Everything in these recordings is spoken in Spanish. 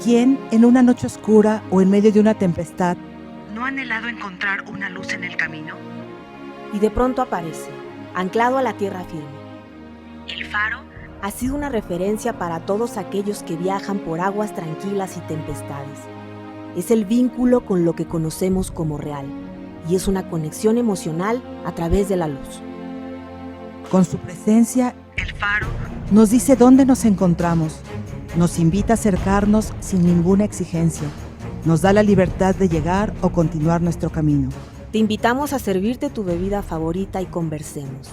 ¿Quién, en una noche oscura o en medio de una tempestad, no ha anhelado encontrar una luz en el camino? Y de pronto aparece, anclado a la tierra firme. El faro ha sido una referencia para todos aquellos que viajan por aguas tranquilas y tempestades. Es el vínculo con lo que conocemos como real, y es una conexión emocional a través de la luz. Con su presencia, el faro nos dice dónde nos encontramos, nos invita a acercarnos sin ninguna exigencia, nos da la libertad de llegar o continuar nuestro camino. Te invitamos a servirte tu bebida favorita y conversemos.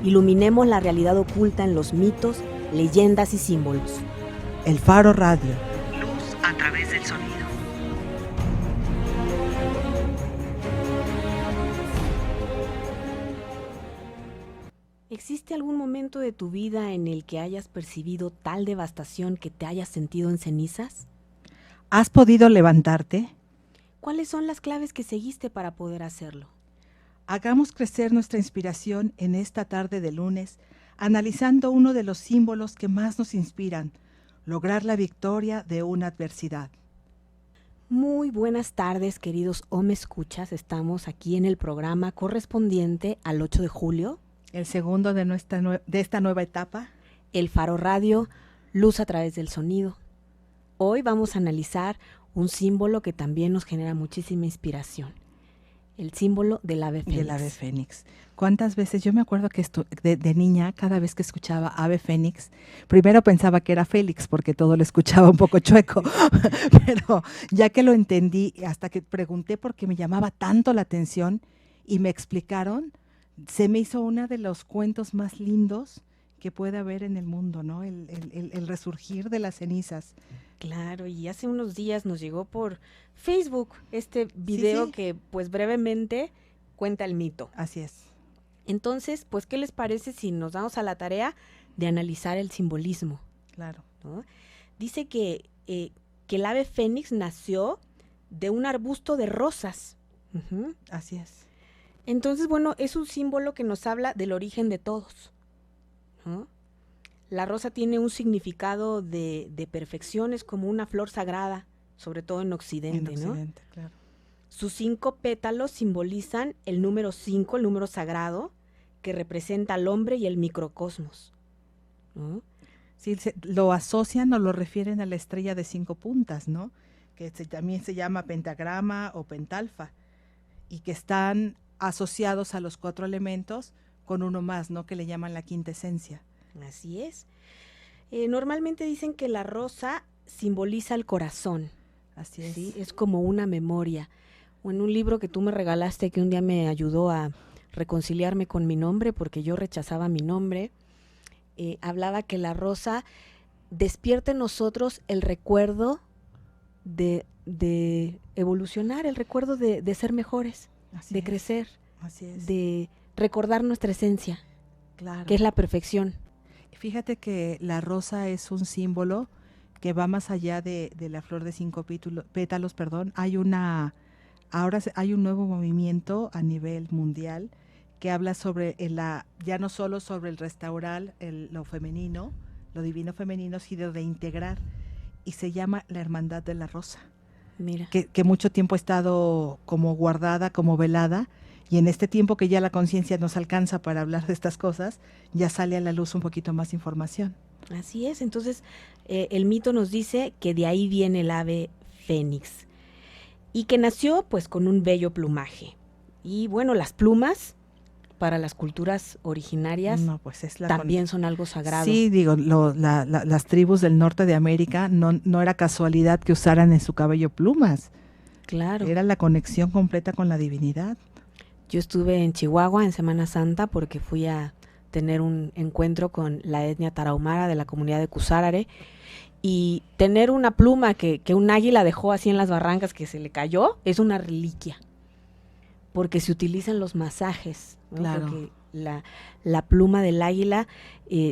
Iluminemos la realidad oculta en los mitos, leyendas y símbolos. El Faro Radio. Luz a través del sonido. ¿Existe algún momento de tu vida en el que hayas percibido tal devastación que te hayas sentido en cenizas? ¿Has podido levantarte? ¿Cuáles son las claves que seguiste para poder hacerlo? Hagamos crecer nuestra inspiración en esta tarde de lunes, analizando uno de los símbolos que más nos inspiran, lograr la victoria de una adversidad. Muy buenas tardes, queridos Me Escuchas. Estamos aquí en el programa correspondiente al 8 de julio. El segundo de esta nueva etapa. El Faro Radio, luz a través del sonido. Hoy vamos a analizar un símbolo que también nos genera muchísima inspiración. El símbolo del ave fénix. Del ave fénix. ¿Cuántas veces? Yo me acuerdo que de niña, cada vez que escuchaba ave fénix, primero pensaba que era Félix, porque todo lo escuchaba un poco chueco, pero ya que lo entendí, hasta que pregunté por qué me llamaba tanto la atención y me explicaron, se me hizo uno de los cuentos más lindos que puede haber en el mundo, ¿no? El resurgir de las cenizas. Claro, y hace unos días nos llegó por Facebook este video que pues brevemente cuenta el mito. Así es. Entonces, pues, ¿qué les parece si nos damos a la tarea de analizar el simbolismo? Claro. ¿No? Dice que el ave fénix nació de un arbusto de rosas. Uh-huh. Así es. Entonces, bueno, es un símbolo que nos habla del origen de todos, ¿no? La rosa tiene un significado de perfección, es como una flor sagrada, sobre todo en Occidente, ¿no? Claro. Sus 5 pétalos simbolizan el número 5, el número sagrado, que representa al hombre y el microcosmos, ¿no? Sí, lo asocian o lo refieren a la estrella de 5 puntas, ¿no? Que también se llama pentagrama o pentalfa, y que están asociados a los 4 elementos con uno más, ¿no? Que le llaman la quinta esencia. Así es. Normalmente dicen que la rosa simboliza el corazón. Así es. ¿Sí? Es como una memoria. O en un libro que tú me regalaste que un día me ayudó a reconciliarme con mi nombre porque yo rechazaba mi nombre, hablaba que la rosa despierta en nosotros el recuerdo de evolucionar, el recuerdo de ser mejores. Así de es. crecer, así es. De recordar nuestra esencia, claro, que es la perfección. Fíjate que la rosa es un símbolo que va más allá de la flor de 5 pétalos, perdón. Ahora hay un nuevo movimiento a nivel mundial que habla sobre ya no solo sobre el restaurar lo femenino, lo divino femenino, sino de integrar, y se llama la Hermandad de la Rosa. Mira. Que mucho tiempo ha estado como guardada, como velada, y en este tiempo que ya la conciencia nos alcanza para hablar de estas cosas, ya sale a la luz un poquito más información. Así es, entonces el mito nos dice que de ahí viene el ave fénix y que nació pues con un bello plumaje. Y bueno, las plumas para las culturas originarias pues también son algo sagrado. Sí, digo, las tribus del norte de América no era casualidad que usaran en su cabello plumas. Claro. Era la conexión completa con la divinidad. Yo estuve en Chihuahua en Semana Santa porque fui a tener un encuentro con la etnia tarahumara de la comunidad de Cusárare, y tener una pluma que un águila dejó así en las barrancas que se le cayó es una reliquia, porque se utilizan los masajes, ¿no? Claro. Porque la pluma del águila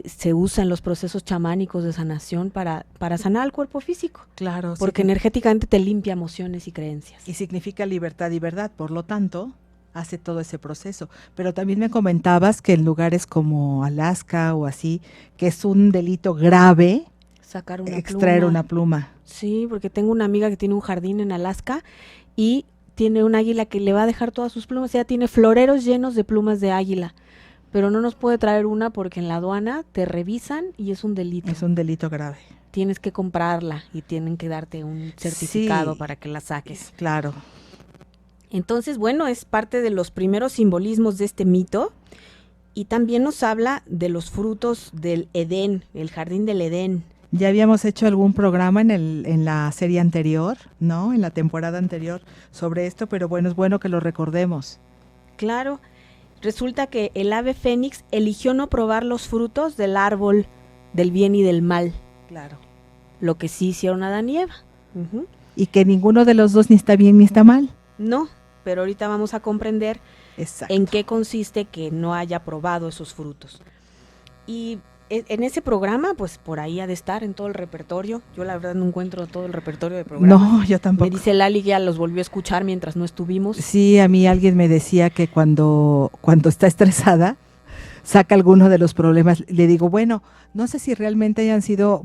se usa en los procesos chamánicos de sanación para sanar el cuerpo físico. Claro. Porque energéticamente te limpia emociones y creencias. Y significa libertad y verdad, por lo tanto, hace todo ese proceso. Pero también me comentabas que en lugares como Alaska o así, que es un delito grave sacar una extraer pluma. una pluma. Sí, porque tengo una amiga que tiene un jardín en Alaska y tiene un águila que le va a dejar todas sus plumas. Ella tiene floreros llenos de plumas de águila, pero no nos puede traer una porque en la aduana te revisan y es un delito. Es un delito grave. Tienes que comprarla y tienen que darte un certificado para que la saques. Claro. Entonces, bueno, es parte de los primeros simbolismos de este mito y también nos habla de los frutos del Edén, el jardín del Edén. Ya habíamos hecho algún programa en la serie anterior, ¿no? En la temporada anterior sobre esto, pero bueno, es bueno que lo recordemos. Claro, resulta que el ave fénix eligió no probar los frutos del árbol del bien y del mal. Claro. Lo que sí hicieron Adán y Eva. Uh-huh. Y que ninguno de los dos ni está bien ni está mal. No, pero ahorita vamos a comprender en qué consiste que no haya probado esos frutos. Y en ese programa, pues por ahí ha de estar en todo el repertorio. Yo la verdad no encuentro todo el repertorio de programas. No, yo tampoco. Me dice Lali que ya los volvió a escuchar mientras no estuvimos. Sí, a mí alguien me decía que cuando está estresada, saca alguno de los problemas. Le digo, bueno, no sé si realmente hayan sido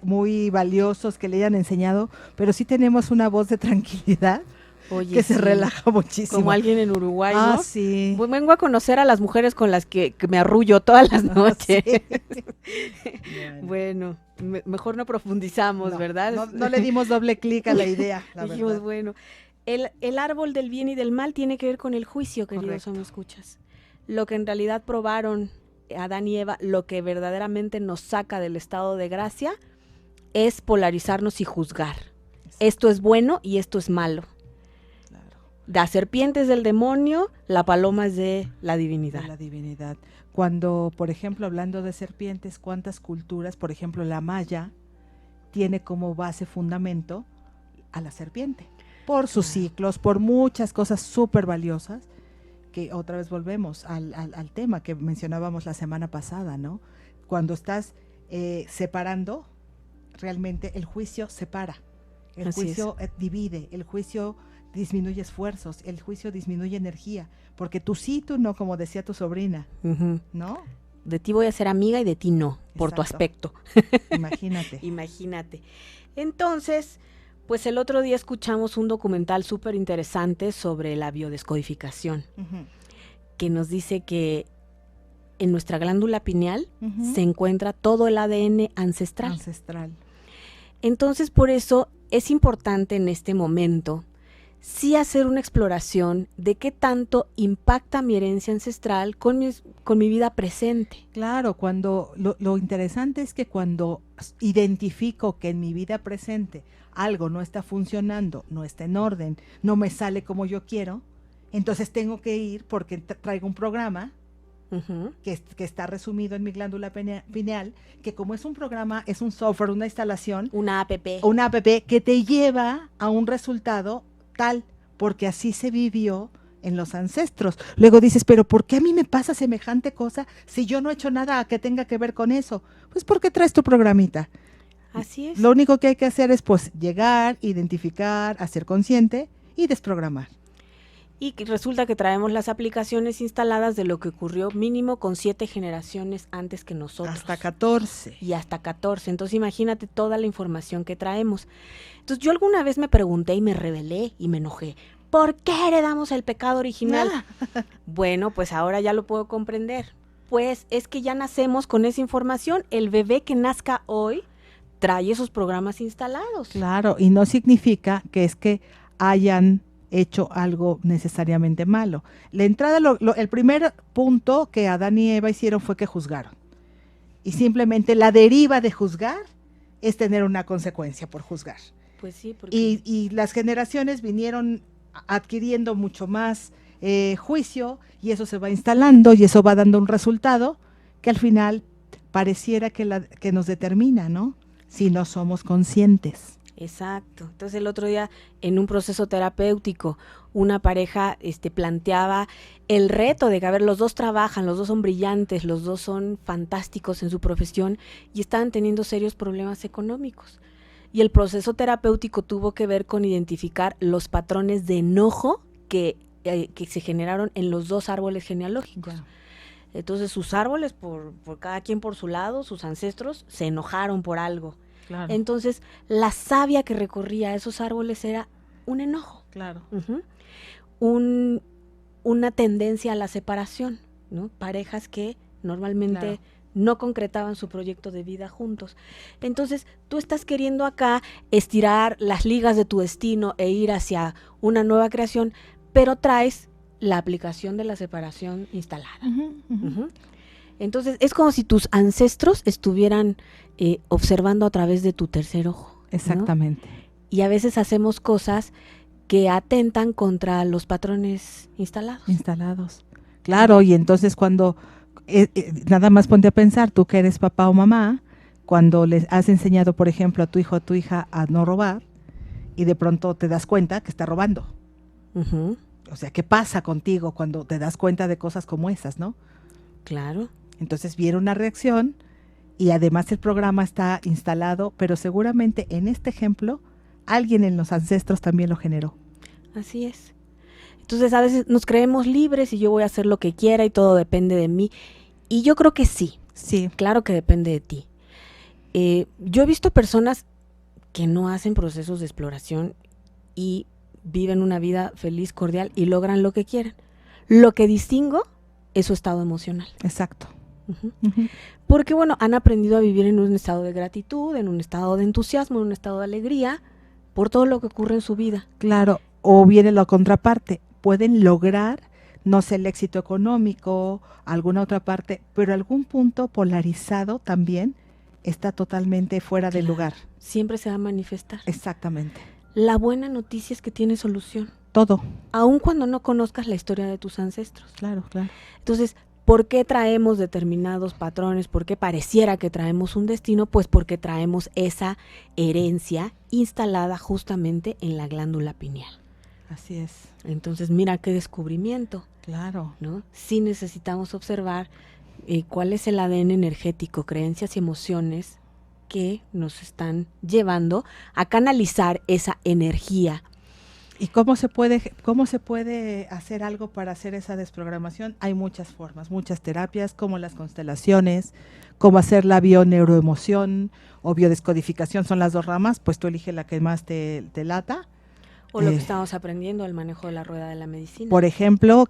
muy valiosos, que le hayan enseñado, pero sí tenemos una voz de tranquilidad. Oye, que se relaja muchísimo. Como alguien en Uruguay, ¿no? Sí. Pues vengo a conocer a las mujeres con las que me arrullo todas las noches. Sí. Bueno, mejor no profundizamos, ¿verdad? No le dimos doble clic a la idea, la Dijimos, verdad. bueno, el árbol del bien y del mal tiene que ver con el juicio, queridos me escuchas. Lo que en realidad probaron Adán y Eva, lo que verdaderamente nos saca del estado de gracia, es polarizarnos y juzgar. Esto es bueno y esto es malo. La serpiente es del demonio, la paloma es de la divinidad. De la divinidad. Cuando, por ejemplo, hablando de serpientes, ¿cuántas culturas, por ejemplo, la maya, tiene como base, fundamento a la serpiente? Por sus ciclos, por muchas cosas súper valiosas, que otra vez volvemos al tema que mencionábamos la semana pasada, ¿no? Cuando estás separando, realmente el juicio separa, el juicio divide, el juicio disminuye esfuerzos, el juicio disminuye energía, porque tú sí, tú no, como decía tu sobrina, ¿no? De ti voy a ser amiga y de ti no, por tu aspecto. Imagínate. Imagínate. Entonces, pues el otro día escuchamos un documental súper interesante sobre la biodescodificación, que nos dice que en nuestra glándula pineal se encuentra todo el ADN ancestral. Entonces, por eso es importante en este momento sí hacer una exploración de qué tanto impacta mi herencia ancestral con mi vida presente. Claro, cuando lo interesante es que cuando identifico que en mi vida presente algo no está funcionando, no está en orden, no me sale como yo quiero, entonces tengo que ir porque traigo un programa que está resumido en mi glándula pineal, que como es un programa, es un software, una instalación, una app que te lleva a un resultado tal, porque así se vivió en los ancestros. Luego dices, pero ¿por qué a mí me pasa semejante cosa si yo no he hecho nada que tenga que ver con eso? Pues porque traes tu programita. Así es. Lo único que hay que hacer es pues llegar, identificar, hacer consciente y desprogramar. Y resulta que traemos las aplicaciones instaladas de lo que ocurrió mínimo con 7 generaciones antes que nosotros. Hasta 14. Y hasta 14. Entonces imagínate toda la información que traemos. Entonces yo alguna vez me pregunté y me rebelé y me enojé. ¿Por qué heredamos el pecado original? Bueno, pues ahora ya lo puedo comprender. Pues es que ya nacemos con esa información. El bebé que nazca hoy trae esos programas instalados. Claro, y no significa que es que hayan hecho algo necesariamente malo. La entrada, el primer punto que Adán y Eva hicieron fue que juzgaron. Y simplemente la deriva de juzgar es tener una consecuencia por juzgar. Pues sí, porque... y las generaciones vinieron adquiriendo mucho más juicio y eso se va instalando y eso va dando un resultado que al final pareciera que nos determina, ¿no? Si no somos conscientes. Exacto. Entonces el otro día en un proceso terapéutico una pareja planteaba el reto de que, a ver, los dos trabajan, los dos son brillantes, los dos son fantásticos en su profesión y estaban teniendo serios problemas económicos. Y el proceso terapéutico tuvo que ver con identificar los patrones de enojo que se generaron en los dos árboles genealógicos. Ya. Entonces sus árboles, por cada quien por su lado, sus ancestros, se enojaron por algo. Claro. Entonces, la savia que recorría esos árboles era un enojo. Claro. Una tendencia a la separación, ¿no? Parejas que normalmente no concretaban su proyecto de vida juntos. Entonces, tú estás queriendo acá estirar las ligas de tu destino e ir hacia una nueva creación, pero traes la aplicación de la separación instalada. Entonces, es como si tus ancestros estuvieran observando a través de tu tercer ojo, ¿no? Exactamente. Y a veces hacemos cosas que atentan contra los patrones instalados. Claro, y entonces cuando, nada más ponte a pensar, tú que eres papá o mamá, cuando les has enseñado, por ejemplo, a tu hijo o a tu hija a no robar, y de pronto te das cuenta que está robando. O sea, ¿qué pasa contigo cuando te das cuenta de cosas como esas, no? Claro. Entonces viene una reacción, y además el programa está instalado, pero seguramente en este ejemplo, alguien en los ancestros también lo generó. Así es. Entonces a veces nos creemos libres y yo voy a hacer lo que quiera y todo depende de mí. Y yo creo que sí. Sí. Claro que depende de ti. Yo he visto personas que no hacen procesos de exploración y viven una vida feliz, cordial y logran lo que quieren. Lo que distingo es su estado emocional. Exacto. Porque bueno, han aprendido a vivir en un estado de gratitud, en un estado de entusiasmo, en un estado de alegría por todo lo que ocurre en su vida. Claro, o viene la contraparte, pueden lograr, no sé, el éxito económico, alguna otra parte, pero algún punto polarizado también está totalmente fuera del lugar. Siempre se va a manifestar. Exactamente. La buena noticia es que tiene solución. Todo. Aun cuando no conozcas la historia de tus ancestros. Claro, claro. Entonces, ¿por qué traemos determinados patrones? ¿Por qué pareciera que traemos un destino? Pues porque traemos esa herencia instalada justamente en la glándula pineal. Así es. Entonces, mira qué descubrimiento. Claro. ¿No? Sí necesitamos observar cuál es el ADN energético, creencias y emociones que nos están llevando a canalizar esa energía. ¿Y cómo se puede hacer algo para hacer esa desprogramación? Hay muchas formas, muchas terapias, como las constelaciones, como hacer la bioneuroemoción o biodescodificación, son las dos ramas, pues tú elige la que más te lata. O lo que estamos aprendiendo, el manejo de la rueda de la medicina. Por ejemplo,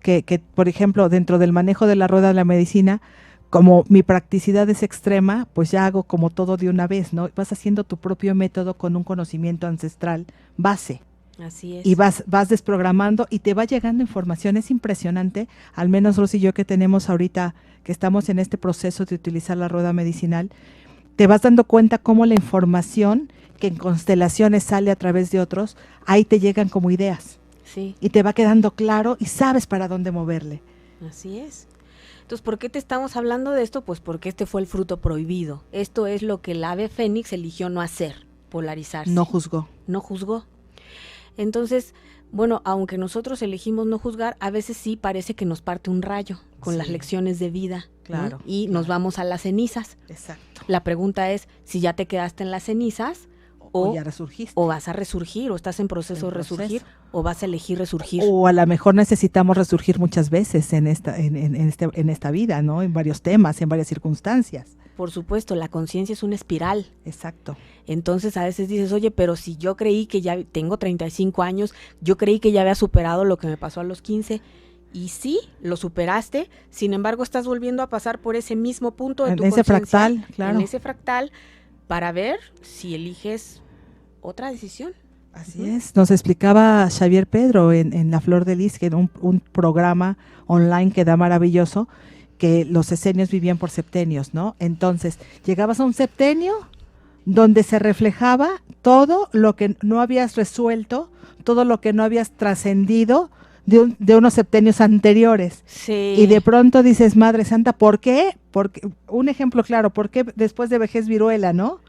por ejemplo, dentro del manejo de la rueda de la medicina, como mi practicidad es extrema, pues ya hago como todo de una vez, ¿no? Vas haciendo tu propio método con un conocimiento ancestral base. Así es. Y vas desprogramando y te va llegando información. Es impresionante, al menos Rosy y yo que tenemos ahorita, que estamos en este proceso de utilizar la rueda medicinal, te vas dando cuenta cómo la información que en constelaciones sale a través de otros, ahí te llegan como ideas. Sí. Y te va quedando claro y sabes para dónde moverle. Así es. Entonces, ¿por qué te estamos hablando de esto? Pues porque este fue el fruto prohibido. Esto es lo que el ave fénix eligió no hacer, polarizarse. No juzgó. No juzgó. Entonces, bueno, aunque nosotros elegimos no juzgar, a veces sí parece que nos parte un rayo con las lecciones de vida. Claro. ¿No? Y nos vamos a las cenizas. Exacto. La pregunta es si ya te quedaste en las cenizas o ya resurgiste. O vas a resurgir, o estás en proceso de resurgir, o vas a elegir resurgir. O a lo mejor necesitamos resurgir muchas veces en esta vida, ¿no? En varios temas, en varias circunstancias. Por supuesto, la conciencia es una espiral. Exacto. Entonces a veces dices, oye, pero si yo creí que ya tengo 35 años, yo creí que ya había superado lo que me pasó a los 15, y sí, lo superaste, sin embargo estás volviendo a pasar por ese mismo punto de tu conciencia. En ese fractal, claro. En ese fractal, para ver si eliges otra decisión. Así es, nos explicaba Xavier Pedro en La Flor de Lis, que era un programa online que da maravilloso, que los esenios vivían por septenios, ¿no? Entonces, llegabas a un septenio donde se reflejaba todo lo que no habías resuelto, todo lo que no habías trascendido de unos septenios anteriores. Sí. Y de pronto dices, Madre Santa, ¿por qué? Porque, un ejemplo claro, ¿por qué después de vejez viruela, no?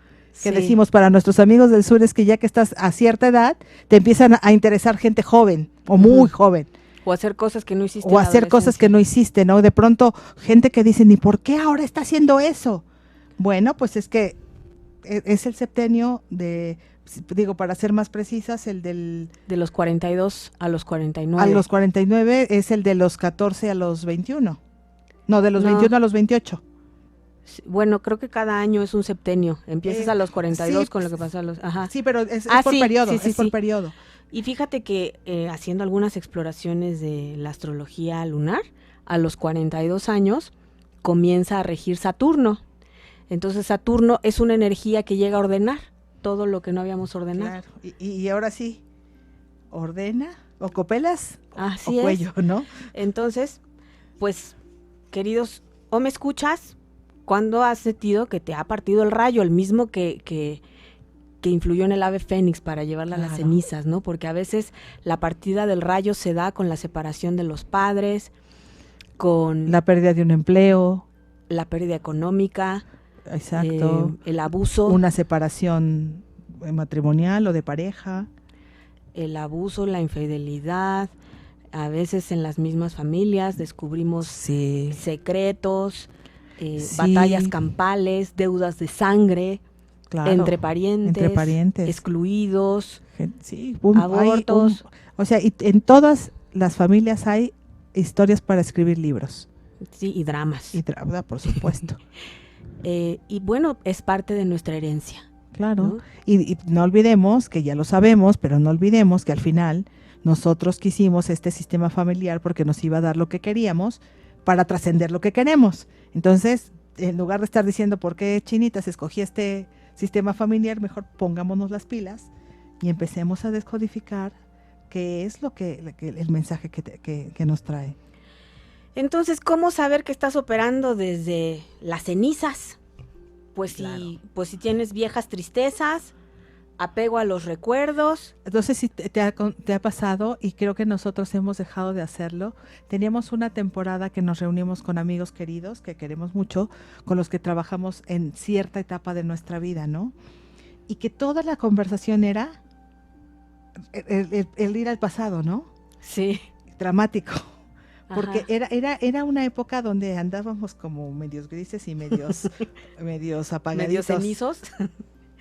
Que decimos para nuestros amigos del sur es que ya que estás a cierta edad, te empiezan a interesar gente joven o muy joven. O hacer cosas que no hiciste. O hacer cosas que no hiciste, ¿no? De pronto, gente que dice, ¿y por qué ahora está haciendo eso? Bueno, pues es que es el septenio para ser más precisas, el del... De los 42 a los 49. A los 49 es el de los 14 a los 21. No, de los 21 a los 28. Bueno, creo que cada año es un septenio. Empiezas a los 42 sí, con lo que pasa a los... Ajá. Sí, pero es por sí, periodo, sí, sí, es por sí. periodo. Y fíjate que haciendo algunas exploraciones de la astrología lunar, a los 42 años comienza a regir Saturno. Entonces Saturno es una energía que llega a ordenar todo lo que no habíamos ordenado. Claro, y ahora sí, ordena, o copelas, Así o cuello, ¿no? Entonces, pues, queridos, ¿o me escuchas? ¿Cuándo has sentido que te ha partido el rayo? El mismo que influyó en el ave fénix para llevarla a las cenizas, ¿no? Porque a veces la partida del rayo se da con la separación de los padres, con la pérdida de un empleo, la pérdida económica, exacto, el abuso, una separación matrimonial o de pareja, el abuso, la infidelidad. A veces en las mismas familias descubrimos secretos, batallas campales, deudas de sangre, claro, entre parientes, excluidos, abortos. O sea, y en todas las familias hay historias para escribir libros. Sí, y dramas. Y drama, por supuesto. Y bueno, es parte de nuestra herencia. Claro, ¿no? Y no olvidemos, que ya lo sabemos, pero no olvidemos que al final nosotros quisimos este sistema familiar porque nos iba a dar lo que queríamos para trascender lo que queremos. Entonces, en lugar de estar diciendo por qué chinitas escogí este sistema familiar, mejor pongámonos las pilas y empecemos a descodificar qué es el mensaje que nos trae. Entonces, ¿cómo saber que estás operando desde las cenizas? Pues, claro. si tienes viejas tristezas, apego a los recuerdos. Entonces, si te ha pasado, y creo que nosotros hemos dejado de hacerlo, teníamos una temporada que nos reunimos con amigos queridos, que queremos mucho, con los que trabajamos en cierta etapa de nuestra vida, ¿no? Y que toda la conversación era el ir al pasado, ¿no? Sí. Dramático. Porque era una época donde andábamos como medios grises y medios apagaditos. Medios cenizos.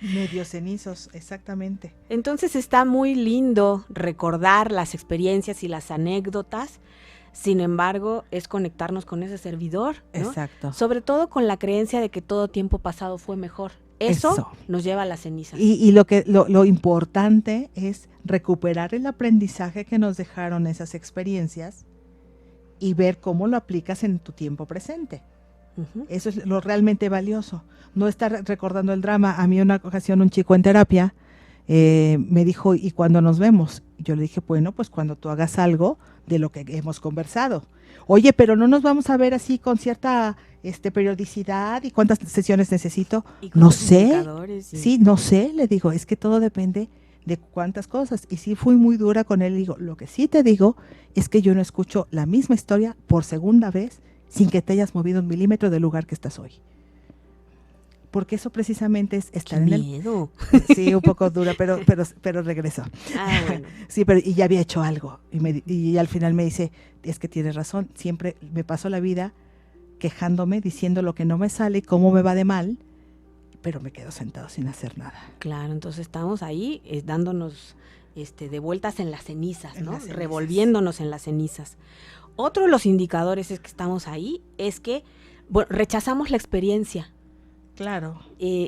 Medios cenizos, exactamente. Entonces está muy lindo recordar las experiencias y las anécdotas. Sin embargo, es conectarnos con ese servidor, ¿no? Exacto. Sobre todo con la creencia de que todo tiempo pasado fue mejor. Eso nos lleva a las cenizas. Y lo importante es recuperar el aprendizaje que nos dejaron esas experiencias y ver cómo lo aplicas en tu tiempo presente. Uh-huh. Eso es lo realmente valioso. No estar recordando el drama. A mí una ocasión un chico en terapia me dijo, ¿y cuándo nos vemos? Yo le dije, bueno, pues cuando tú hagas algo de lo que hemos conversado. Oye, pero no nos vamos a ver así con cierta periodicidad, y cuántas sesiones necesito. No sé. Sí, no sé, le digo, es que todo depende de cuántas cosas. Y sí fui muy dura con él. Digo, lo que sí te digo es que yo no escucho la misma historia por segunda vez sin que te hayas movido 1 milímetro del lugar que estás hoy. Porque eso precisamente es estar en miedo. Sí, un poco dura, pero regresó. Bueno. Sí, y ya había hecho algo. Y al final me dice, es que tienes razón, siempre me paso la vida quejándome, diciendo lo que no me sale, cómo me va de mal, pero me quedo sentado sin hacer nada. Claro, entonces estamos ahí dándonos de vueltas en las cenizas, ¿no? Revolviéndonos en las cenizas. Otro de los indicadores es que estamos ahí, es que rechazamos la experiencia. Claro.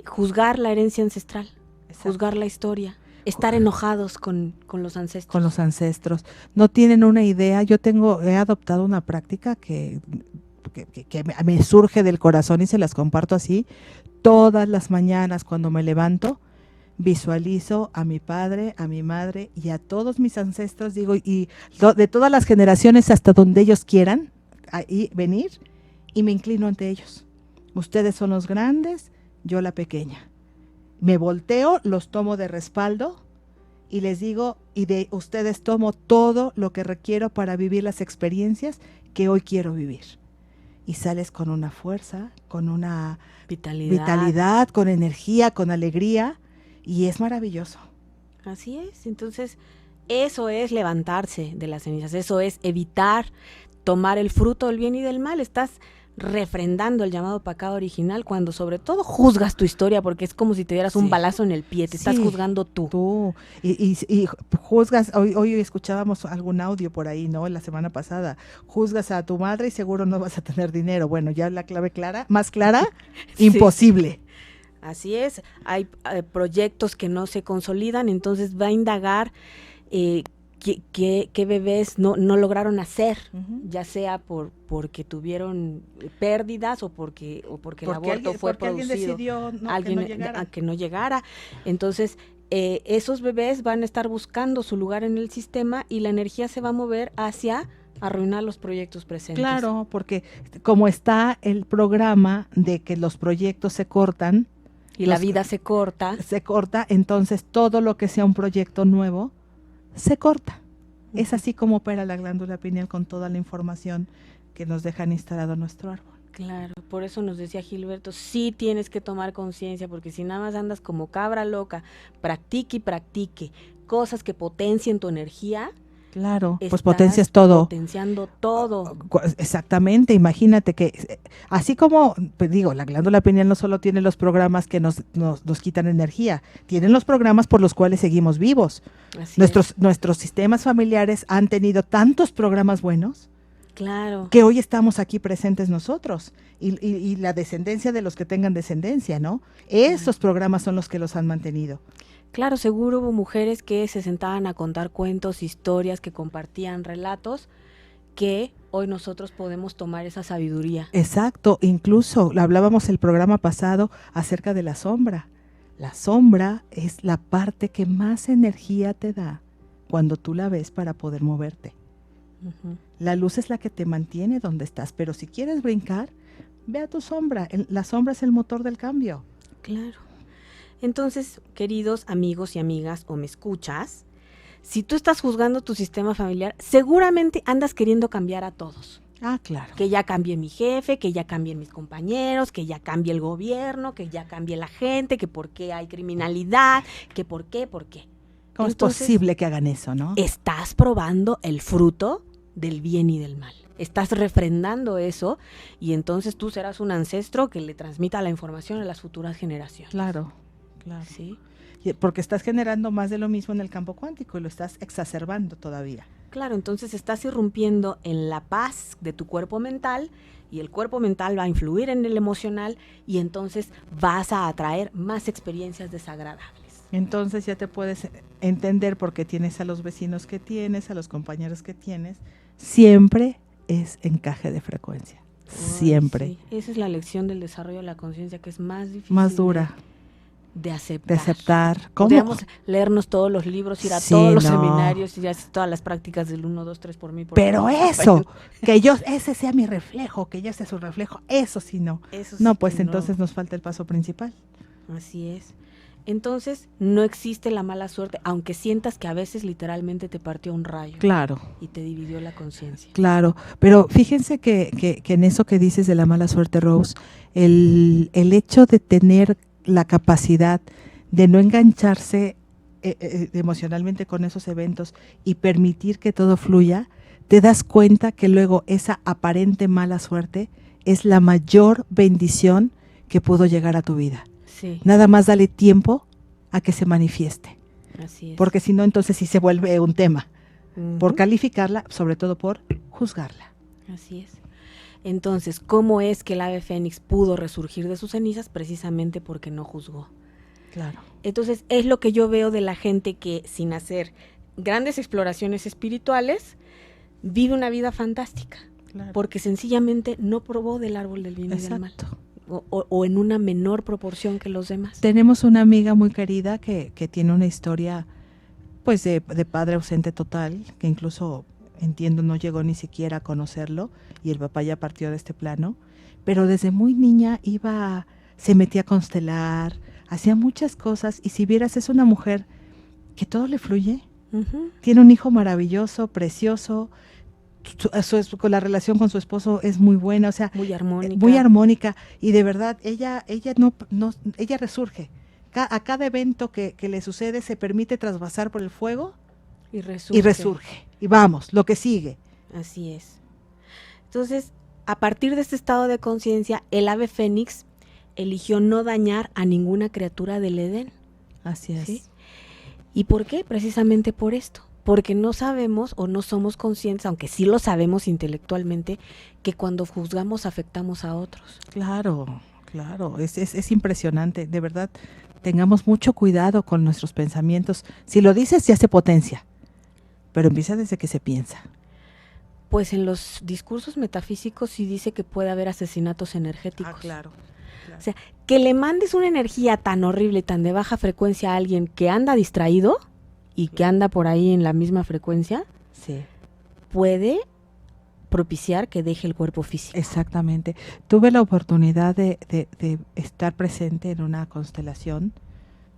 Juzgar la herencia ancestral, exacto. Juzgar la historia, estar enojados con los ancestros. Con los ancestros. No tienen una idea. Yo he adoptado una práctica que me surge del corazón y se las comparto así. Todas las mañanas cuando me levanto, visualizo a mi padre, a mi madre y a todos mis ancestros, digo, y de todas las generaciones hasta donde ellos quieran ahí venir, y me inclino ante ellos. Ustedes son los grandes, yo la pequeña. Me volteo, los tomo de respaldo y les digo, y de ustedes tomo todo lo que requiero para vivir las experiencias que hoy quiero vivir. Y sales con una fuerza, con una vitalidad, con energía, con alegría, y es maravilloso. Así es. Entonces, eso es levantarse de las cenizas, eso es evitar tomar el fruto del bien y del mal. Estás refrendando el llamado pecado original, cuando sobre todo juzgas tu historia, porque es como si te dieras un balazo en el pie, te estás juzgando tú. Y juzgas, hoy escuchábamos algún audio por ahí, ¿no? La semana pasada, juzgas a tu madre y seguro no vas a tener dinero. Bueno, ya la clave más clara, imposible. Así es, hay proyectos que no se consolidan, entonces va a indagar qué bebés no lograron hacer, ya sea porque tuvieron pérdidas o porque el aborto fue producido. Alguien decidió que no llegara. Entonces, esos bebés van a estar buscando su lugar en el sistema y la energía se va a mover hacia arruinar los proyectos presentes. Claro, porque como está el programa de que los proyectos se cortan, y la vida se corta, entonces todo lo que sea un proyecto nuevo se corta. Es así como opera la glándula pineal con toda la información que nos dejan instalado nuestro árbol. Claro, por eso nos decía Gilberto, sí tienes que tomar conciencia, porque si nada más andas como cabra loca, practique y practique cosas que potencien tu energía. Claro, pues potencias todo. Potenciando todo. Exactamente, imagínate que, así como, pues digo, la glándula pineal no solo tiene los programas que nos quitan energía, tienen los programas por los cuales seguimos vivos. Nuestros sistemas familiares han tenido tantos programas buenos, claro, que hoy estamos aquí presentes nosotros, y la descendencia de los que tengan descendencia, ¿no? Esos programas son los que los han mantenido. Claro, seguro hubo mujeres que se sentaban a contar cuentos, historias, que compartían relatos, que hoy nosotros podemos tomar esa sabiduría. Exacto, incluso hablábamos el programa pasado acerca de la sombra. La sombra es la parte que más energía te da cuando tú la ves para poder moverte. Uh-huh. La luz es la que te mantiene donde estás, pero si quieres brincar, ve a tu sombra. La sombra es el motor del cambio. Claro. Entonces, queridos amigos y amigas, o me escuchas, si tú estás juzgando tu sistema familiar, seguramente andas queriendo cambiar a todos. Ah, claro. Que ya cambie mi jefe, que ya cambien mis compañeros, que ya cambie el gobierno, que ya cambie la gente, que por qué hay criminalidad, que por qué. ¿Cómo es posible que hagan eso, no? Estás probando el fruto del bien y del mal. Estás refrendando eso y entonces tú serás un ancestro que le transmita la información a las futuras generaciones. Claro. Sí. Porque estás generando más de lo mismo en el campo cuántico y lo estás exacerbando todavía. Claro, entonces estás irrumpiendo en la paz de tu cuerpo mental y el cuerpo mental va a influir en el emocional y entonces vas a atraer más experiencias desagradables. Entonces ya te puedes entender por qué tienes a los vecinos que tienes, a los compañeros que tienes. Siempre es encaje de frecuencia. Siempre. Sí. Esa es la lección del desarrollo de la conciencia, que es más difícil. Más dura. De aceptar. De aceptar. ¿Cómo? Podríamos leernos todos los libros, ir a todos los seminarios y hacer todas las prácticas del 1, 2, 3 por mí. Pero eso, que ese sea mi reflejo, que yo sea su reflejo, eso sí no. Eso no, sí pues entonces nos falta el paso principal. Así es. Entonces, no existe la mala suerte, aunque sientas que a veces literalmente te partió un rayo. Claro. Y te dividió la conciencia. Claro, pero fíjense que en eso que dices de la mala suerte, Rose, el hecho de tener la capacidad de no engancharse emocionalmente con esos eventos y permitir que todo fluya, te das cuenta que luego esa aparente mala suerte es la mayor bendición que pudo llegar a tu vida. Sí. Nada más dale tiempo a que se manifieste. Así es. Porque si no, entonces sí se vuelve un tema. Uh-huh. Por calificarla, sobre todo por juzgarla. Así es. Entonces, ¿cómo es que el ave fénix pudo resurgir de sus cenizas? Precisamente porque no juzgó. Claro. Entonces, es lo que yo veo de la gente que, sin hacer grandes exploraciones espirituales, vive una vida fantástica. Claro. Porque sencillamente no probó del árbol del bien y del mal. O en una menor proporción que los demás. Tenemos una amiga muy querida que tiene una historia pues de padre ausente total, que incluso entiendo no llegó ni siquiera a conocerlo y el papá ya partió de este plano, pero desde muy niña se metía a constelar, hacía muchas cosas y si vieras es una mujer que todo le fluye, uh-huh. Tiene un hijo maravilloso, precioso, con la relación con su esposo es muy buena, o sea, muy armónica y de verdad ella resurge. A cada evento que le sucede se permite trasvasar por el fuego y resurge. Y vamos, lo que sigue. Así es. Entonces, a partir de este estado de conciencia, el ave fénix eligió no dañar a ninguna criatura del Edén. Así es. ¿Sí? ¿Y por qué? Precisamente por esto. Porque no sabemos o no somos conscientes, aunque sí lo sabemos intelectualmente, que cuando juzgamos afectamos a otros. Claro, claro, es impresionante, de verdad, tengamos mucho cuidado con nuestros pensamientos. Si lo dices ya se potencia, pero empieza desde que se piensa. Pues en los discursos metafísicos sí dice que puede haber asesinatos energéticos. Claro. O sea, que le mandes una energía tan horrible, tan de baja frecuencia a alguien que anda distraído y que anda por ahí en la misma frecuencia, Sí. puede propiciar que deje el cuerpo físico. Exactamente. Tuve la oportunidad de estar presente en una constelación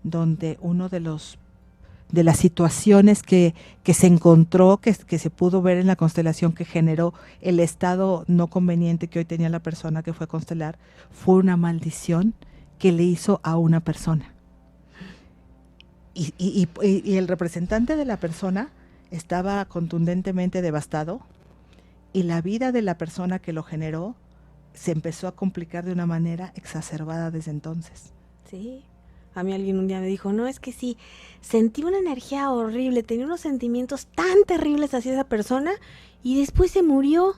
donde uno de las situaciones que se encontró, que se pudo ver en la constelación que generó el estado no conveniente que hoy tenía la persona que fue a constelar, fue una maldición que le hizo a una persona. Y el representante de la persona estaba contundentemente devastado y la vida de la persona que lo generó se empezó a complicar de una manera exacerbada desde entonces. Sí. A mí alguien un día me dijo, no, es que sí, sentí una energía horrible, tenía unos sentimientos tan terribles hacia esa persona y después se murió.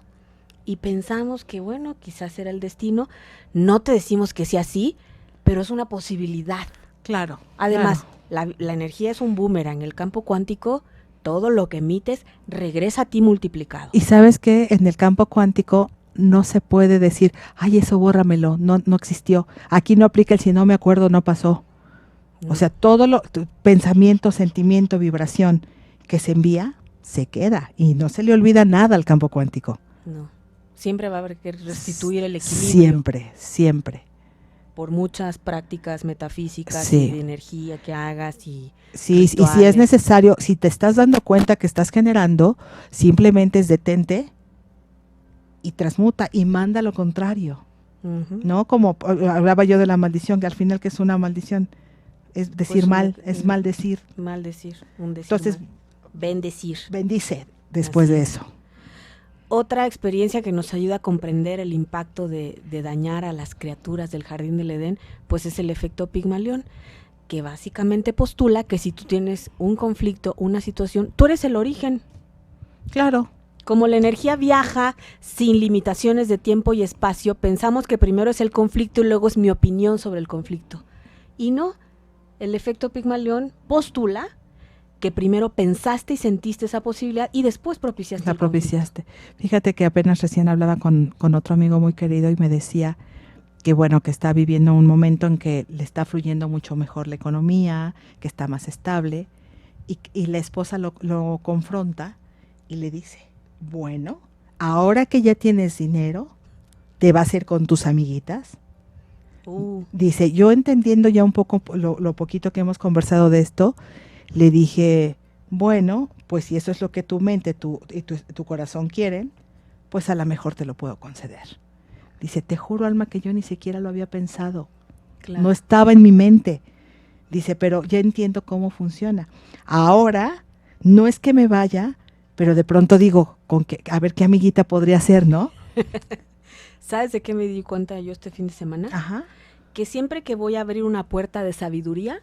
Y pensamos que, bueno, quizás era el destino. No te decimos que sea así, pero es una posibilidad. Claro. Además, claro. la energía es un boomerang. En el campo cuántico, todo lo que emites regresa a ti multiplicado. Y sabes que en el campo cuántico no se puede decir, ay, eso bórramelo, no existió. Aquí no aplica el si no me acuerdo, no pasó. O sea, todo pensamiento, sentimiento, vibración que se envía, se queda y no se le olvida nada al campo cuántico. No, siempre va a haber que restituir el equilibrio. Siempre, siempre. Por muchas prácticas metafísicas Sí. y de energía que hagas y sí, y si es necesario, si te estás dando cuenta que estás generando, simplemente es detente y transmuta y manda lo contrario. ¿No? Como hablaba yo de la maldición, que al final que es una maldición. Es decir mal, es maldecir. Maldecir, un decir. Entonces, mal. Bendecir. Bendice después de eso. Otra experiencia que nos ayuda a comprender el impacto de dañar a las criaturas del Jardín del Edén, pues es el efecto Pigmalión, que básicamente postula que si tú tienes un conflicto, una situación, tú eres el origen. Claro. Como la energía viaja sin limitaciones de tiempo y espacio, pensamos que primero es el conflicto y luego es mi opinión sobre el conflicto. Y no. El efecto Pigmalión postula que primero pensaste y sentiste esa posibilidad y después propiciaste. La propiciaste. Fíjate que apenas recién hablaba con otro amigo muy querido y me decía que bueno, que está viviendo un momento en que le está fluyendo mucho mejor la economía, que está más estable y la esposa lo confronta y le dice, bueno, ahora que ya tienes dinero, ¿te vas a ir con tus amiguitas? Dice, yo entendiendo ya un poco lo poquito que hemos conversado de esto, le dije, bueno, pues si eso es lo que tu mente y tu corazón quieren, pues a lo mejor te lo puedo conceder. Dice, te juro, Alma, que yo ni siquiera lo había pensado. Claro. No estaba en mi mente. Dice, pero ya entiendo cómo funciona. Ahora, no es que me vaya, pero de pronto digo, a ver qué amiguita podría ser, ¿no? ¿Sabes de qué me di cuenta yo este fin de semana? Ajá. Que siempre que voy a abrir una puerta de sabiduría,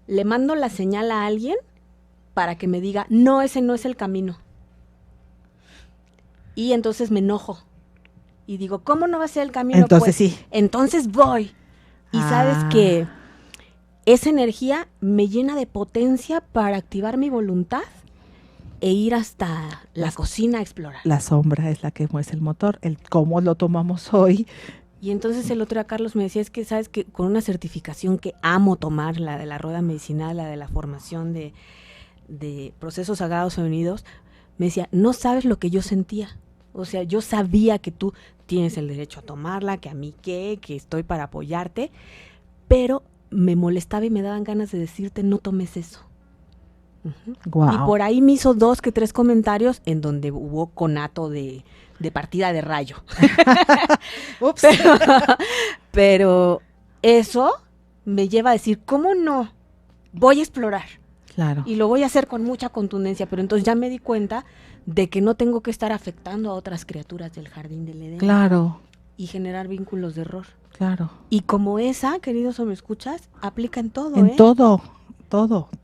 le mando la señal a alguien para que me diga, no, ese no es el camino. Y entonces me enojo. Y digo, ¿cómo no va a ser el camino? Entonces pues, sí. Entonces voy. Y sabes que esa energía me llena de potencia para activar mi voluntad e ir hasta la cocina a explorar. La sombra es la que mueve el motor, el cómo lo tomamos hoy. Y entonces el otro día Carlos me decía, es que sabes que con una certificación que amo tomar, la de la rueda medicinal, la de la formación de procesos sagrados unidos, me decía, no sabes lo que yo sentía. O sea, yo sabía que tú tienes el derecho a tomarla, que a mí que estoy para apoyarte, pero me molestaba y me daban ganas de decirte, no tomes eso. Wow. Y por ahí me hizo 2 que 3 comentarios en donde hubo conato de partida de rayo. Ups. Pero eso me lleva a decir, ¿cómo no? Voy a explorar. Claro. Y lo voy a hacer con mucha contundencia, pero entonces ya me di cuenta de que no tengo que estar afectando a otras criaturas del jardín del Edén. Claro. Y generar vínculos de error. Claro. Y como esa, queridos, o me escuchas, aplica en todo, En todo.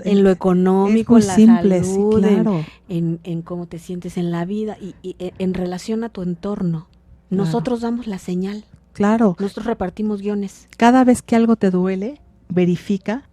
En lo económico, en la simple, salud, sí, claro. en cómo te sientes en la vida y en relación a tu entorno. Claro. Nosotros damos la señal. Claro. Nosotros repartimos guiones. Cada vez que algo te duele, verifica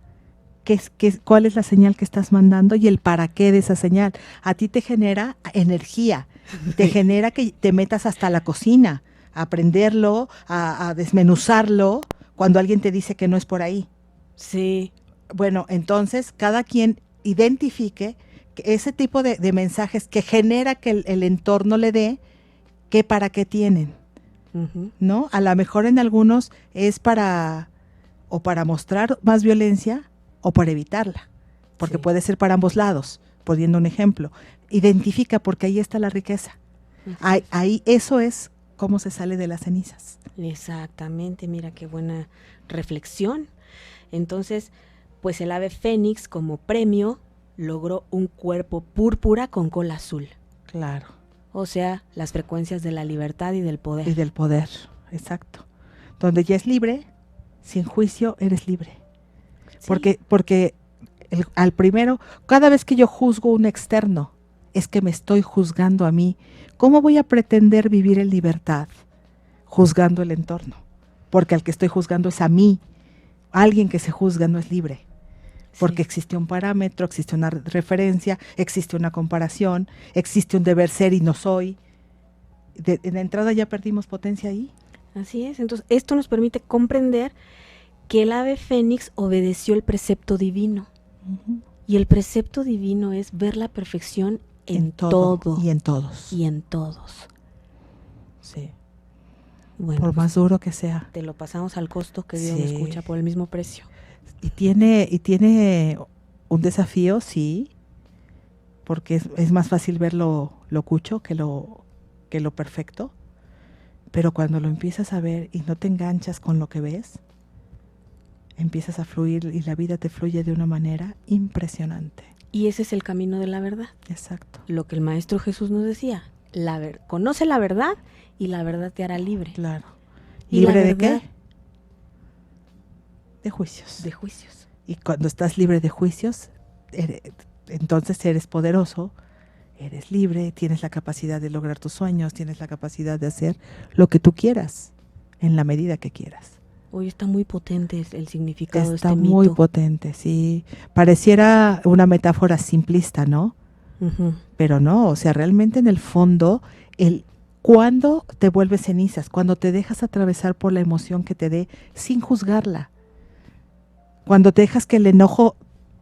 cuál es la señal que estás mandando y el para qué de esa señal. A ti te genera energía, te genera que te metas hasta la cocina, a aprenderlo, a desmenuzarlo, cuando alguien te dice que no es por ahí. Sí. Bueno, entonces cada quien identifique que ese tipo de mensajes que genera que el entorno le dé, que para qué tienen, ¿no? A lo mejor en algunos es para mostrar más violencia o para evitarla, porque puede ser para ambos lados, poniendo un ejemplo. Identifica, porque ahí está la riqueza. Ahí eso es cómo se sale de las cenizas. Exactamente, mira qué buena reflexión. Entonces, pues el ave fénix como premio logró un cuerpo púrpura con cola azul. Claro. O sea, las frecuencias de la libertad y del poder. Y del poder, exacto. Donde ya es libre, sin juicio eres libre. Sí. Porque al primero, cada vez que yo juzgo un externo, es que me estoy juzgando a mí. ¿Cómo voy a pretender vivir en libertad juzgando el entorno? Porque al que estoy juzgando es a mí. Alguien que se juzga no es libre. Porque existe un parámetro, existe una referencia, existe una comparación, existe un deber ser y no soy. En la entrada ya perdimos potencia ahí. Así es. Entonces, esto nos permite comprender que el ave fénix obedeció el precepto divino. Y el precepto divino es ver la perfección en todo. Y en todos. Y en todos. Sí. Bueno, por más duro que sea. Te lo pasamos al costo que Dios me escucha por el mismo precio. Y tiene un desafío, sí, porque es más fácil ver lo cucho que lo perfecto. Pero cuando lo empiezas a ver y no te enganchas con lo que ves, empiezas a fluir y la vida te fluye de una manera impresionante. Y ese es el camino de la verdad. Exacto. Lo que el Maestro Jesús nos decía, conoce la verdad y la verdad te hará libre. Claro. ¿Libre de qué? De juicios. De juicios. Y cuando estás libre de juicios, entonces eres poderoso, eres libre, tienes la capacidad de lograr tus sueños, tienes la capacidad de hacer lo que tú quieras, en la medida que quieras. Hoy está muy potente el significado de este mito. Está muy potente, sí. Pareciera una metáfora simplista, ¿no? Pero no, o sea, realmente en el fondo, cuando te vuelves cenizas, cuando te dejas atravesar por la emoción que te dé, sin juzgarla. Cuando te dejas que el enojo,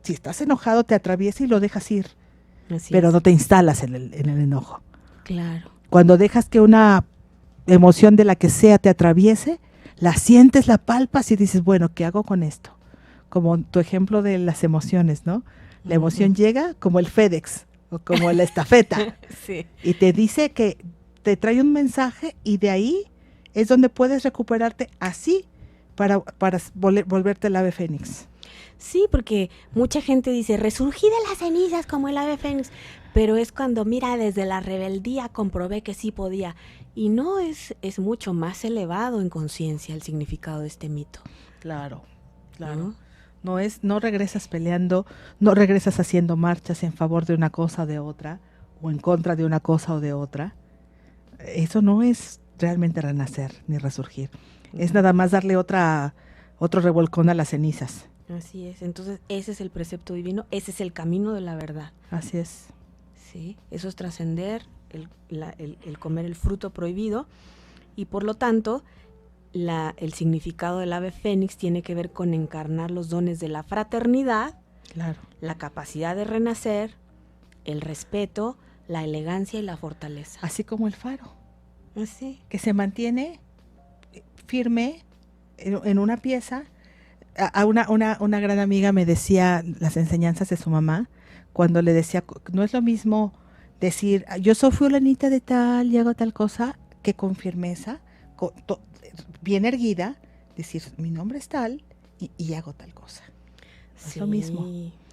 si estás enojado, te atraviesa y lo dejas ir. Pero no te instalas en el enojo. Claro. Cuando dejas que una emoción de la que sea te atraviese, la sientes, la palpas y dices, bueno, ¿qué hago con esto? Como tu ejemplo de las emociones, ¿no? La emoción llega como el FedEx o como la estafeta. Sí. Y te dice que te trae un mensaje y de ahí es donde puedes recuperarte así para volverte el ave fénix. Sí, porque mucha gente dice, resurgí de las cenizas como el ave fénix, pero es cuando, mira, desde la rebeldía comprobé que sí podía. Y no, es mucho más elevado en conciencia el significado de este mito. Claro, claro. No regresas peleando, no regresas haciendo marchas en favor de una cosa o de otra, o en contra de una cosa o de otra. Eso no es realmente renacer ni resurgir. Es nada más darle otro revolcón a las cenizas. Así es. Entonces, ese es el precepto divino, ese es el camino de la verdad. Así es. Sí, eso es trascender el comer el fruto prohibido y por lo tanto el significado del ave fénix tiene que ver con encarnar los dones de la fraternidad, claro, la capacidad de renacer, el respeto, la elegancia y la fortaleza. Así como el faro. Así. Que se mantiene firme en una pieza. A una gran amiga me decía las enseñanzas de su mamá, cuando le decía, no es lo mismo decir, yo soy fulanita de tal y hago tal cosa, que con firmeza, bien erguida, decir, mi nombre es tal y hago tal cosa. Es lo mismo.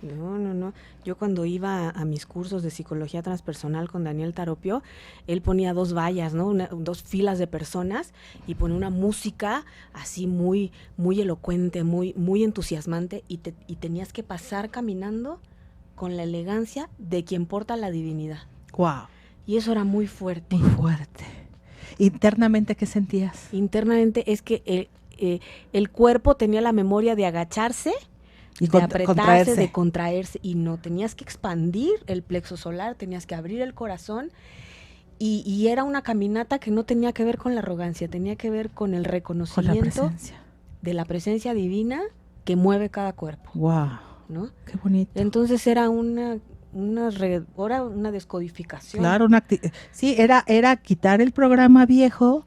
No. Yo cuando iba a mis cursos de psicología transpersonal con Daniel Taropio, él ponía 2 vallas, ¿no? 2 filas de personas y ponía una música así muy, muy elocuente, muy, muy entusiasmante y tenías que pasar caminando con la elegancia de quien porta la divinidad. Wow. Y eso era muy fuerte. Muy fuerte. ¿Internamente qué sentías? Internamente es que el cuerpo tenía la memoria de agacharse, Y de apretarse, de contraerse, y no, tenías que expandir el plexo solar, tenías que abrir el corazón, y era una caminata que no tenía que ver con la arrogancia, tenía que ver con el reconocimiento de la presencia divina que mueve cada cuerpo. Wow, ¿no? Qué bonito. Entonces era una descodificación. Claro, sí, era quitar el programa viejo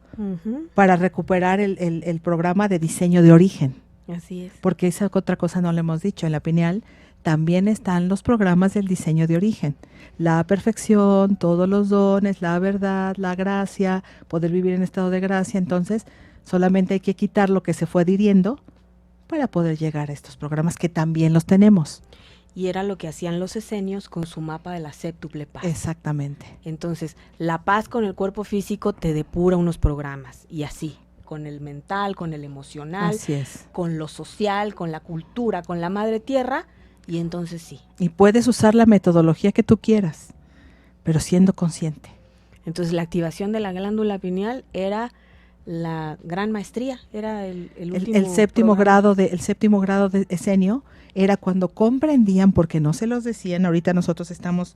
para recuperar el programa de diseño de origen. Así es. Porque esa otra cosa no le hemos dicho. En la pineal también están los programas del diseño de origen. La perfección, todos los dones, la verdad, la gracia, poder vivir en estado de gracia. Entonces, solamente hay que quitar lo que se fue adhiriendo para poder llegar a estos programas que también los tenemos. Y era lo que hacían los esenios con su mapa de la séptuple paz. Exactamente. Entonces, la paz con el cuerpo físico te depura unos programas, y así, con el mental, con el emocional, así es, con lo social, con la cultura, con la madre tierra, y entonces sí. Y puedes usar la metodología que tú quieras, pero siendo consciente. Entonces, la activación de la glándula pineal era la gran maestría, era el último el séptimo grado de esenio era cuando comprendían, porque no se los decían. Ahorita nosotros estamos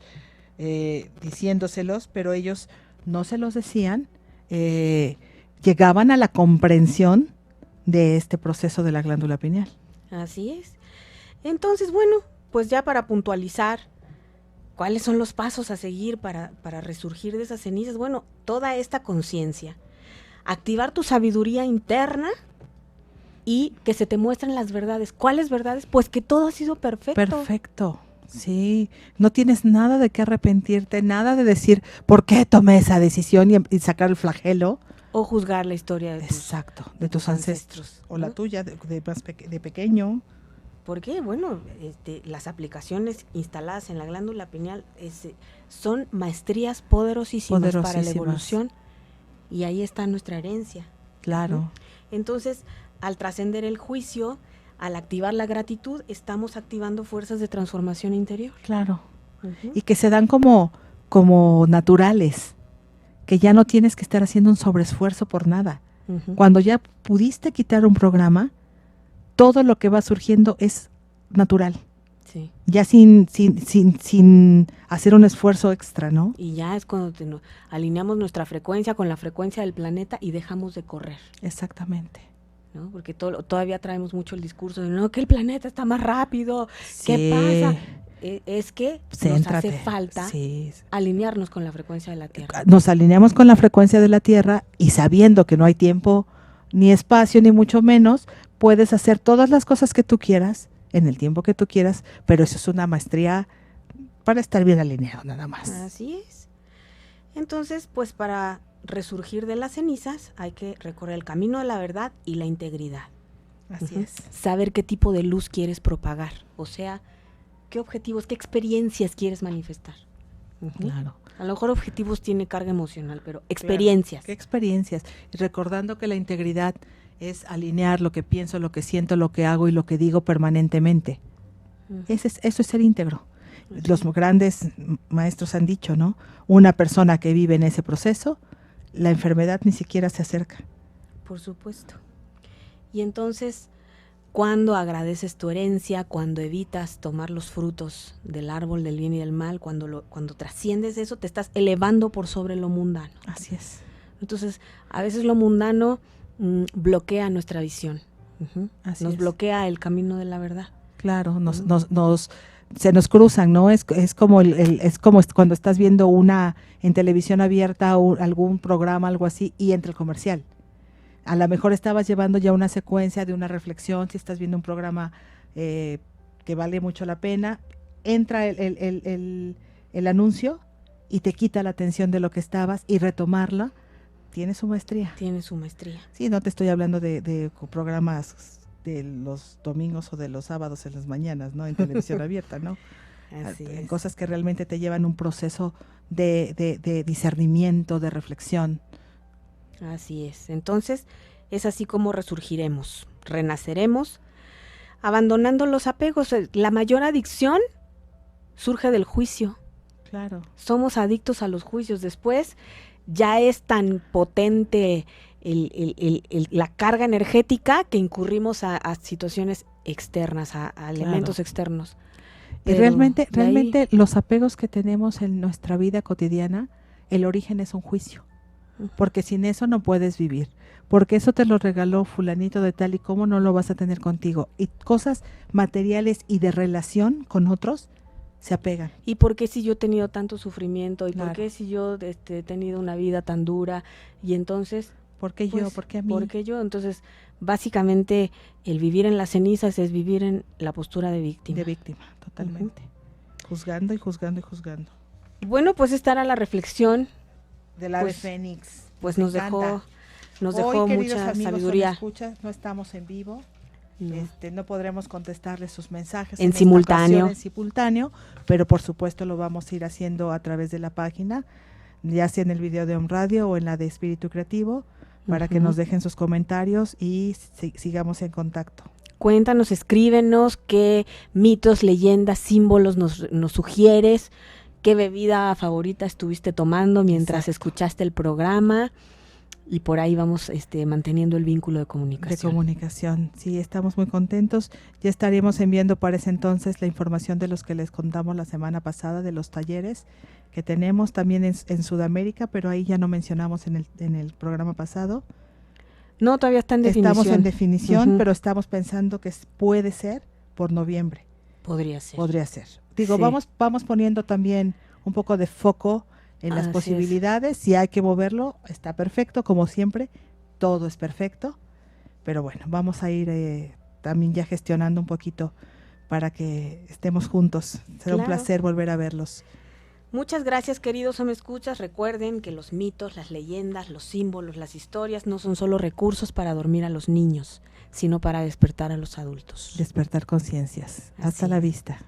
diciéndoselos, pero ellos no se los decían. Llegaban a la comprensión de este proceso de la glándula pineal. Así es. Entonces, bueno, pues ya para puntualizar, ¿cuáles son los pasos a seguir para resurgir de esas cenizas? Bueno, toda esta conciencia, activar tu sabiduría interna y que se te muestren las verdades. ¿Cuáles verdades? Pues que todo ha sido perfecto. Perfecto, sí. No tienes nada de qué arrepentirte, nada de decir, ¿por qué tomé esa decisión? Y sacar el flagelo. O juzgar la historia de tus ancestros. O ¿no? La tuya de pequeño. Porque, bueno, las aplicaciones instaladas en la glándula pineal son maestrías poderosísimas para la evolución, y ahí está nuestra herencia. Claro. Entonces, al trascender el juicio, al activar la gratitud, estamos activando fuerzas de transformación interior. Claro. Y que se dan como naturales, que ya no tienes que estar haciendo un sobreesfuerzo por nada. Cuando ya pudiste quitar un programa, todo lo que va surgiendo es natural. Sí. Ya sin hacer un esfuerzo extra, ¿no? Y ya es cuando alineamos nuestra frecuencia con la frecuencia del planeta y dejamos de correr. Exactamente. ¿No? Porque todavía traemos mucho el discurso de no, que el planeta está más rápido. Sí. ¿Qué pasa? Es que nos hace falta alinearnos con la frecuencia de la Tierra. Nos alineamos con la frecuencia de la Tierra, y sabiendo que no hay tiempo, ni espacio, ni mucho menos, puedes hacer todas las cosas que tú quieras, en el tiempo que tú quieras, pero eso es una maestría para estar bien alineado, nada más. Así es. Entonces, pues para resurgir de las cenizas hay que recorrer el camino de la verdad y la integridad. Así es. Saber qué tipo de luz quieres propagar, o sea, qué objetivos, qué experiencias quieres manifestar. Claro. A lo mejor objetivos tiene carga emocional, pero experiencias. Claro. ¿Qué experiencias? Y recordando que la integridad es alinear lo que pienso, lo que siento, lo que hago y lo que digo permanentemente. Eso es ser íntegro. Los grandes maestros han dicho, ¿no? Una persona que vive en ese proceso, la enfermedad ni siquiera se acerca. Por supuesto. Y entonces, cuando agradeces tu herencia, cuando evitas tomar los frutos del árbol del bien y del mal, cuando trasciendes eso, te estás elevando por sobre lo mundano. Así es. Entonces, a veces lo mundano bloquea nuestra visión. Nos bloquea el camino de la verdad. Claro, se nos cruzan, ¿no? Es como es como cuando estás viendo en televisión abierta o algún programa, algo así, y entra el comercial. A lo mejor estabas llevando ya una secuencia de una reflexión, si estás viendo un programa que vale mucho la pena, entra el anuncio y te quita la atención de lo que estabas, y retomarla tiene su maestría. Tiene su maestría. Sí, no te estoy hablando de programas de los domingos o de los sábados en las mañanas, ¿no? En televisión abierta, ¿no? Así En es. cosas que realmente te llevan un proceso de discernimiento, de reflexión. Así es. Entonces, es así como resurgiremos, renaceremos, abandonando los apegos. La mayor adicción surge del juicio. Claro. Somos adictos a los juicios. Después ya es tan potente la carga energética que incurrimos a situaciones externas, a elementos externos. Y realmente los apegos que tenemos en nuestra vida cotidiana, el origen es un juicio. Porque sin eso no puedes vivir. Porque eso te lo regaló fulanito de tal y cómo no lo vas a tener contigo. Y cosas materiales y de relación con otros se apegan. ¿Y por qué si yo he tenido tanto sufrimiento? ¿Y Claro. por qué si yo he tenido una vida tan dura? Y entonces... ¿Por qué yo? ¿Por qué a mí? ¿Por qué yo? Entonces, básicamente, el vivir en las cenizas es vivir en la postura de víctima. De víctima, totalmente. Juzgando y juzgando y juzgando. Bueno, pues esta era la reflexión. Del ave fénix. Pues nos dejó mucha sabiduría. No estamos en vivo. No podremos contestarles sus mensajes en simultáneo, pero por supuesto lo vamos a ir haciendo a través de la página, ya sea en el video de Om Radio o en la de Espíritu Creativo, para que nos dejen sus comentarios y sigamos en contacto. Cuéntanos, escríbenos qué mitos, leyendas, símbolos nos sugieres, qué bebida favorita estuviste tomando mientras escuchaste el programa. Y por ahí vamos manteniendo el vínculo de comunicación. Sí, estamos muy contentos. Ya estaremos enviando para ese entonces la información de los que les contamos la semana pasada, de los talleres que tenemos también en Sudamérica, pero ahí ya no mencionamos en el programa pasado. No, todavía está en definición. Estamos en definición, pero estamos pensando que puede ser por noviembre. Podría ser. Digo, sí. vamos poniendo también un poco de foco en las posibilidades. Si hay que moverlo, está perfecto, como siempre, todo es perfecto, pero bueno, vamos a ir también ya gestionando un poquito para que estemos juntos. Será un placer volver a verlos. Muchas gracias, queridos o me escuchas. Recuerden que los mitos, las leyendas, los símbolos, las historias no son solo recursos para dormir a los niños, sino para despertar a los adultos. Despertar conciencias. Hasta la vista.